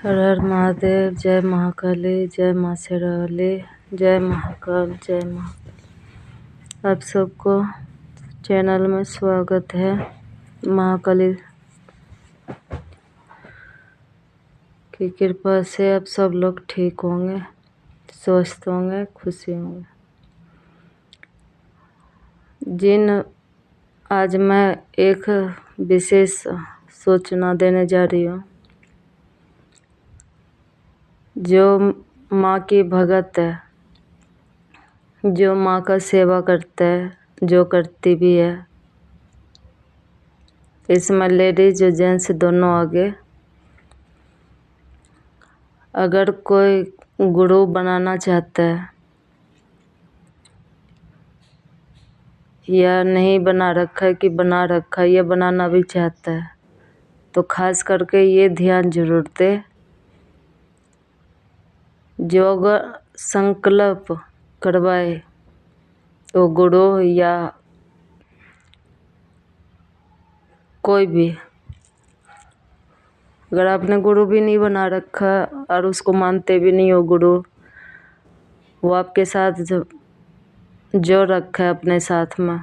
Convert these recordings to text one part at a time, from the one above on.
हर हर महादेव। जय महाकाली, जय माँ शेरावाली, जय महाकाल, जय महाकाल। आप सबको चैनल में स्वागत है। महाकाली की कृपा से आप सब लोग ठीक होंगे, स्वस्थ होंगे, खुशी होंगे। आज मैं एक विशेष सूचना देने जा रही हूँ। जो माँ की भगत है, जो माँ का सेवा करता है, जो करती भी है, इसमें लेडीज और जेंट्स दोनों आगे। अगर कोई गुरु बनाना चाहता है या नहीं बना रखा है कि बना रखा है या बनाना भी चाहता है, तो खास करके ये ध्यान जरूर दे। जो अगर संकल्प करवाए तो गुरु या कोई भी, अगर आपने गुरु भी नहीं बना रखा और उसको मानते भी नहीं हो गुरु, वो आपके साथ जो रखा है अपने साथ में,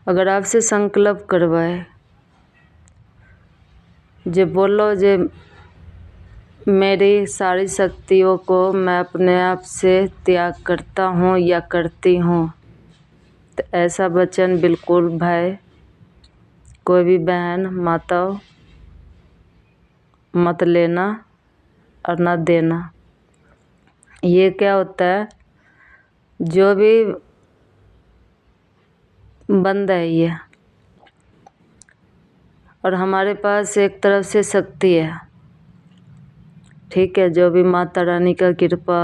अगर आपसे संकल्प करवाए, जो बोलो जे मेरी सारी शक्तियों को मैं अपने आप से त्याग करता हूँ या करती हूँ, तो ऐसा वचन बिल्कुल भाई कोई भी बहन माता मत लेना और ना देना। ये क्या होता है, जो भी बंद है ये, और हमारे पास एक तरफ से शक्ति है, ठीक है, जो भी माता रानी का कृपा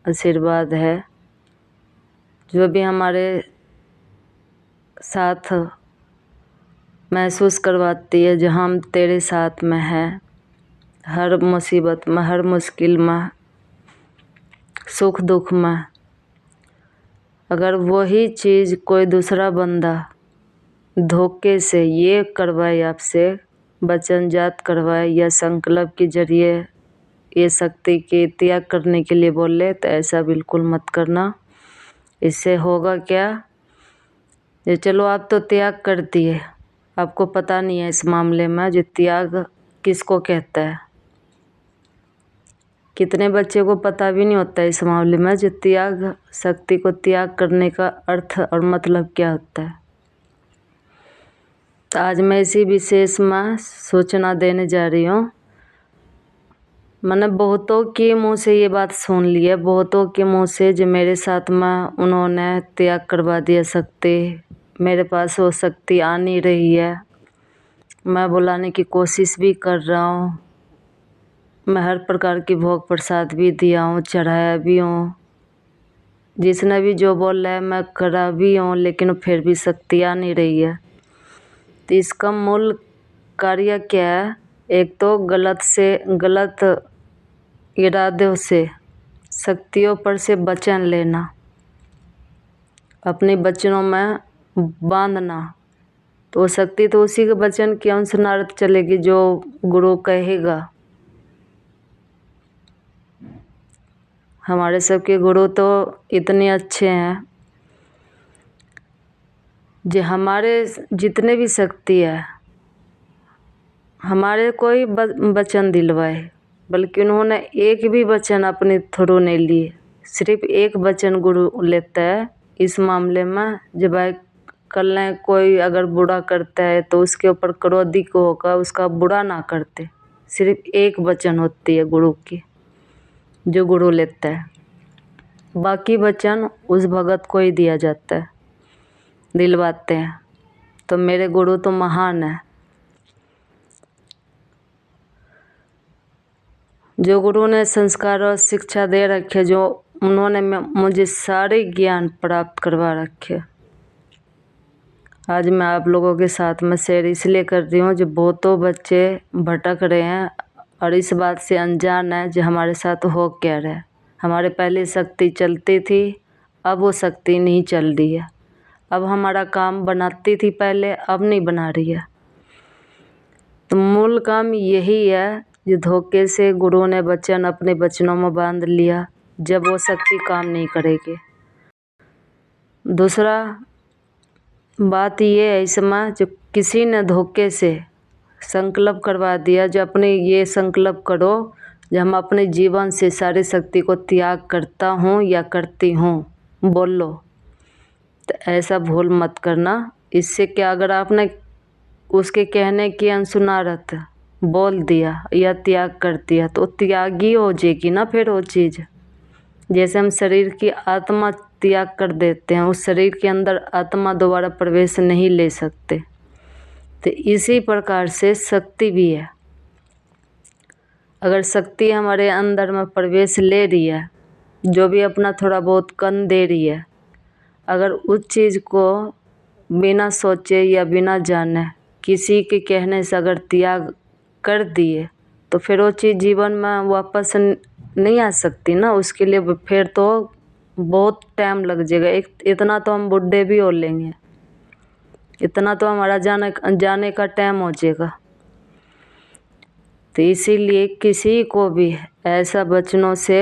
आशीर्वाद है, जो भी हमारे साथ महसूस करवाती है, जो हम तेरे साथ में हैं, हर मुसीबत में, हर मुश्किल में, सुख दुख में। अगर वही चीज़ कोई दूसरा बंदा धोखे से ये करवाए, आपसे वचन जात करवाए या संकल्प के जरिए ये शक्ति के त्याग करने के लिए बोले, तो ऐसा बिल्कुल मत करना। इससे होगा क्या, ये चलो आप तो त्याग करती है, आपको पता नहीं है इस मामले में जो त्याग किसको कहता है। कितने बच्चे को पता भी नहीं होता है इस मामले में जो त्याग, शक्ति को त्याग करने का अर्थ और मतलब क्या होता है। तो आज मैं इसी विशेष में सूचना देने जा रही हूँ। मैंने बहुतों के मुंह से ये बात सुन ली है, बहुतों के मुंह से जो मेरे साथ में उन्होंने त्याग करवा दिया शक्ति, मेरे पास वो शक्ति आ नहीं रही है, मैं बुलाने की कोशिश भी कर रहा हूँ, मैं हर प्रकार की भोग प्रसाद भी दिया हूँ, चढ़ाया भी हूँ, जिसने भी जो बोल रहा है मैं करा भी हूँ, लेकिन फिर भी शक्ति आ नहीं रही है। तो इसका मूल कार्य क्या है, एक तो गलत इरादों से शक्तियों पर से वचन लेना, अपने वचनों में बांधना, तो वो शक्ति तो उसी के वचन के अनुसार चलेगी जो गुरु कहेगा। हमारे सबके गुरु तो इतने अच्छे हैं, जो हमारे जितने भी शक्ति है, हमारे कोई वचन दिलवाए, बल्कि उन्होंने एक भी वचन अपने थ्रू नहीं लिए, सिर्फ एक वचन गुरु लेता है इस मामले में। जब कल कोई अगर बुरा करता है तो उसके ऊपर क्रोधी को होकर उसका बुरा ना करते, सिर्फ एक वचन होती है गुरु की जो गुरु लेता है। बाकी वचन उस भगत को ही दिया जाता है, दिलवाते हैं। तो मेरे गुरु तो महान है। जो गुरु ने संस्कार और शिक्षा दे रखे, जो उन्होंने मुझे सारे ज्ञान प्राप्त करवा रखे, आज मैं आप लोगों के साथ में शेयर इसलिए कर रही हूँ जो बहुतों बच्चे भटक रहे हैं और इस बात से अनजान है जो हमारे साथ हो क्या रहा है। हमारे पहले शक्ति चलती थी, अब वो शक्ति नहीं चल रही है। अब हमारा काम बनाती थी पहले, अब नहीं बना रही है। तो मूल काम यही है, जो धोखे से गुरु ने वचन अपने वचनों में बांध लिया, जब वो शक्ति काम नहीं करेगी। दूसरा बात ये है, इसमें जो किसी ने धोखे से संकल्प करवा दिया, जो अपने ये संकल्प करो, जो हम अपने जीवन से सारी शक्ति को त्याग करता हूँ या करती हूँ, बोल लो। तो ऐसा भूल मत करना। इससे क्या, अगर आपने उसके कहने की अनसुनारत बोल दिया या त्याग कर दिया, तो त्यागी हो जाएगी ना फिर वो चीज़। जैसे हम शरीर की आत्मा त्याग कर देते हैं, उस शरीर के अंदर आत्मा दोबारा प्रवेश नहीं ले सकते। तो इसी प्रकार से शक्ति भी है। अगर शक्ति हमारे अंदर में प्रवेश ले रही है, जो भी अपना थोड़ा बहुत कन दे रही है, अगर उस चीज़ को बिना सोचे या बिना जाने किसी के कहने से अगर त्याग कर दिए, तो फिर वो चीज़ जीवन में वापस नहीं आ सकती ना। उसके लिए फिर तो बहुत टाइम लग जाएगा। इतना तो हम बुढ़े भी हो लेंगे, इतना तो हमारा जाने का टाइम हो जाएगा। तो इसीलिए किसी को भी ऐसा वचनों से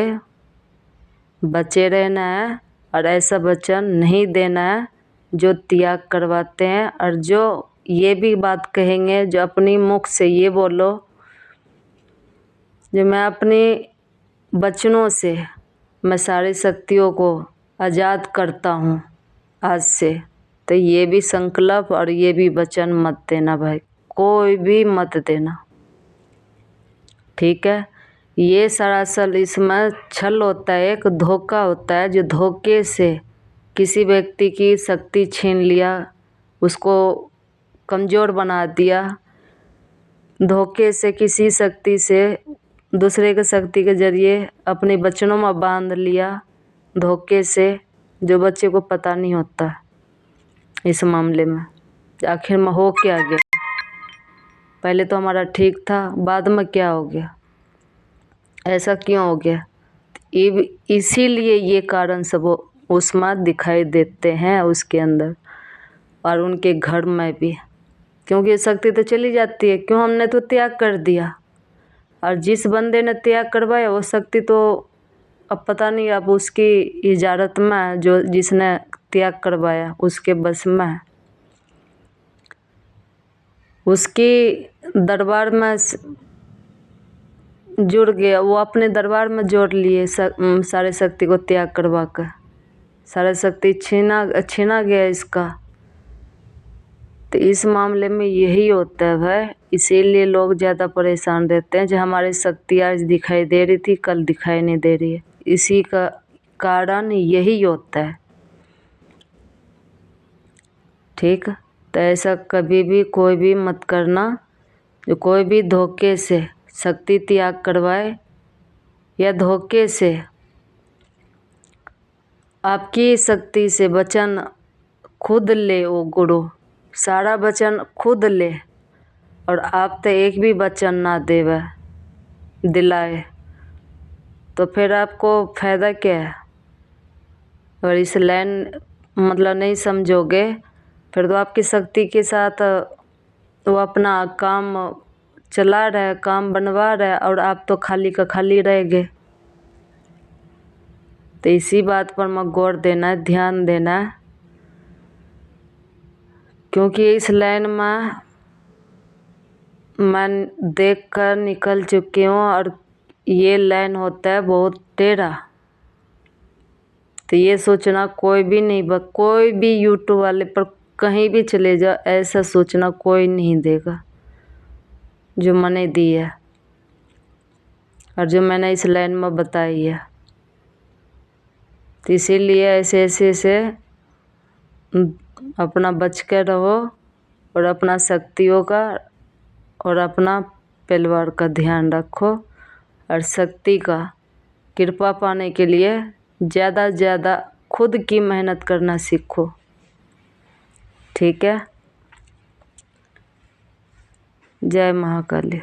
बचे रहना है और ऐसा वचन नहीं देना है जो त्याग करवाते हैं। और जो ये भी बात कहेंगे, जो अपनी मुख से ये बोलो, जो मैं अपनी वचनों से मैं सारी शक्तियों को आज़ाद करता हूँ आज से, तो ये भी संकल्प और ये भी वचन मत देना भाई, कोई भी मत देना, ठीक है। ये सरासर इसमें छल होता है, एक धोखा होता है, जो धोखे से किसी व्यक्ति की शक्ति छीन लिया, उसको कमज़ोर बना दिया। धोखे से किसी शक्ति से दूसरे के शक्ति के ज़रिए अपने वचनों में बांध लिया, धोखे से, जो बच्चे को पता नहीं होता इस मामले में आखिर में हो क्या गया। पहले तो हमारा ठीक था, बाद में क्या हो गया, ऐसा क्यों हो गया। इसीलिए ये कारण सब उसमें दिखाई देते हैं उसके अंदर और उनके घर में भी, क्योंकि शक्ति तो चली जाती है। क्यों, हमने तो त्याग कर दिया। और जिस बंदे ने त्याग करवाया वो शक्ति तो अब पता नहीं, अब उसकी इजाज़त में, जो जिसने त्याग करवाया उसके बस में, उसकी दरबार में जुड़ गया, वो अपने दरबार में जोड़ लिए सारे शक्ति को त्याग करवा कर। सारा शक्ति छीना गया इसका। तो इस मामले में यही होता है भाई, इसीलिए लोग ज़्यादा परेशान रहते हैं। जो हमारी शक्ति आज दिखाई दे रही थी, कल दिखाई नहीं दे रही है, इसी का कारण यही होता है, ठीक। तो ऐसा कभी भी कोई भी मत करना, जो कोई भी धोखे से शक्ति त्याग करवाए या धोखे से आपकी शक्ति से वचन खुद ले, वो गुरु सारा वचन खुद ले और आप तो एक भी वचन ना देवे दिलाए, तो फिर आपको फ़ायदा क्या है। अगर इस लाइन मतलब नहीं समझोगे, फिर तो आपकी शक्ति के साथ वो अपना काम चला रहे, काम बनवा रहे, और आप तो खाली का खाली रह गए। तो इसी बात पर मैं गौर देना है, ध्यान देना है, क्योंकि इस लाइन में मैं देख कर निकल चुकी हूँ और ये लाइन होता है बहुत टेढ़ा। तो ये सोचना कोई भी नहीं, कोई भी यूट्यूब वाले पर कहीं भी चले जाओ, ऐसा सोचना कोई नहीं देगा जो मैंने दी है और जो मैंने इस लाइन में बताई है। तो इसीलिए ऐसे अपना बच कर रहो और अपना शक्तियों का और अपना परिवार का ध्यान रखो, और शक्ति का कृपा पाने के लिए ज़्यादा से ज़्यादा खुद की मेहनत करना सीखो, ठीक है। जय महाकाली।